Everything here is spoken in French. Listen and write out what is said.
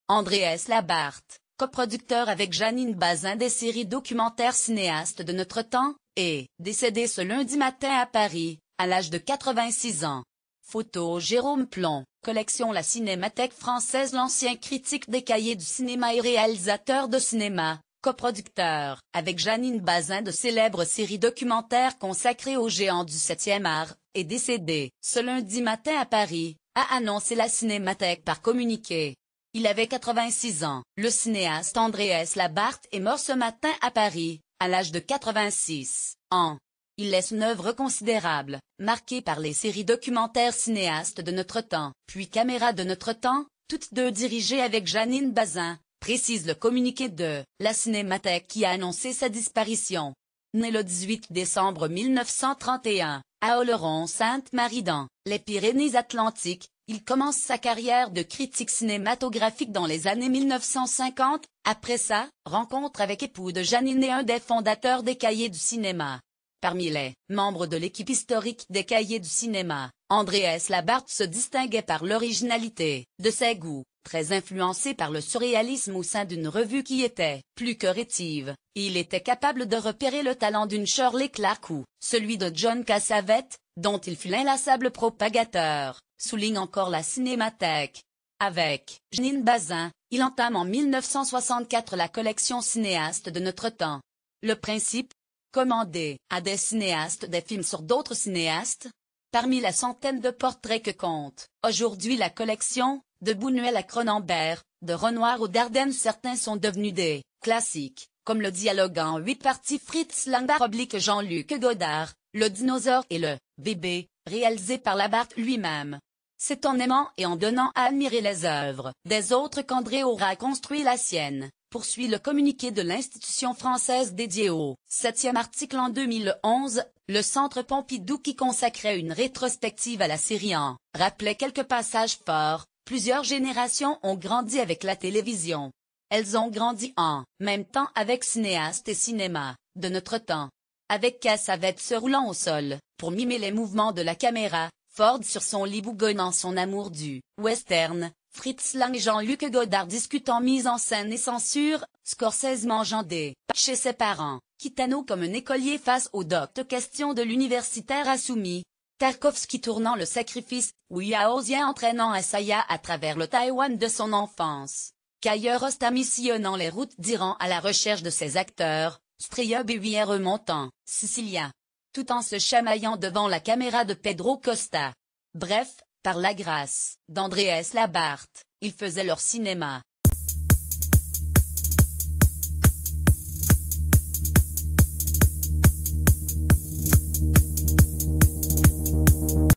Andrés Labarthe, coproducteur avec Jeannine Bazin des séries documentaires cinéastes de notre temps, est décédé ce lundi matin à Paris, à l'âge de 86 ans. Photo Jérôme Plon, collection La Cinémathèque française. L'ancien critique des cahiers du cinéma et réalisateur de cinéma, coproducteur, avec Jeannine Bazin de célèbres séries documentaires consacrées aux géants du 7e art, est décédé, ce lundi matin à Paris, a annoncé la Cinémathèque par communiqué. Il avait 86 ans. Le cinéaste Andrés Labarthe est mort ce matin à Paris, à l'âge de 86 ans. Il laisse une œuvre considérable, marquée par les séries documentaires cinéastes de notre temps, puis Caméra de notre temps, toutes deux dirigées avec Jeannine Bazin, précise le communiqué de la Cinémathèque qui a annoncé sa disparition. Né le 18 décembre 1931, à Oloron-Sainte-Marie dans les Pyrénées-Atlantiques, il commence sa carrière de critique cinématographique dans les années 1950, après sa rencontre avec époux de Jeannine et un des fondateurs des Cahiers du cinéma. Parmi les membres de l'équipe historique des Cahiers du cinéma, Andrés Labarthe se distinguait par l'originalité de ses goûts, très influencé par le surréalisme au sein d'une revue qui était plus que rétive. Il était capable de repérer le talent d'une Shirley Clark ou celui de John Cassavetes, dont il fut l'inlassable propagateur, souligne encore la Cinémathèque. Avec Jeannine Bazin, il entame en 1964 la collection cinéaste de notre temps. Le principe? Commander à des cinéastes des films sur d'autres cinéastes. Parmi la centaine de portraits que compte aujourd'hui la collection, de Buñuel à Cronenberg, de Renoir aux Dardenne, certains sont devenus des classiques, comme le dialogue en 8 parties Fritz Lang / Jean-Luc Godard, Le dinosaure et le bébé, réalisé par Labarthe lui-même. C'est en aimant et en donnant à admirer les œuvres des autres qu'André aura construit la sienne, poursuit le communiqué de l'institution française dédiée au 7e article. En 2011, le Centre Pompidou, qui consacrait une rétrospective à la série, en rappelait quelques passages forts. Plusieurs générations ont grandi avec la télévision. Elles ont grandi en même temps avec cinéastes et cinéma de notre temps. Avec Cassavetes se roulant au sol, pour mimer les mouvements de la caméra, Ford sur son lit bougonnant son amour du western, Fritz Lang et Jean-Luc Godard discutant mise en scène et censure, Scorsese mangeant des pâtes chez ses parents, Kitano comme un écolier face aux doctes questions de l'universitaire assoumis, Tarkovsky tournant le sacrifice, ou Yaozien entraînant Asaya à travers le Taïwan de son enfance, Kiarostami sillonnant les routes d'Iran à la recherche de ses acteurs, Stryabuier remontant Sicilia, tout en se chamaillant devant la caméra de Pedro Costa. Bref, par la grâce d'Andrés Labarthe, ils faisaient leur cinéma.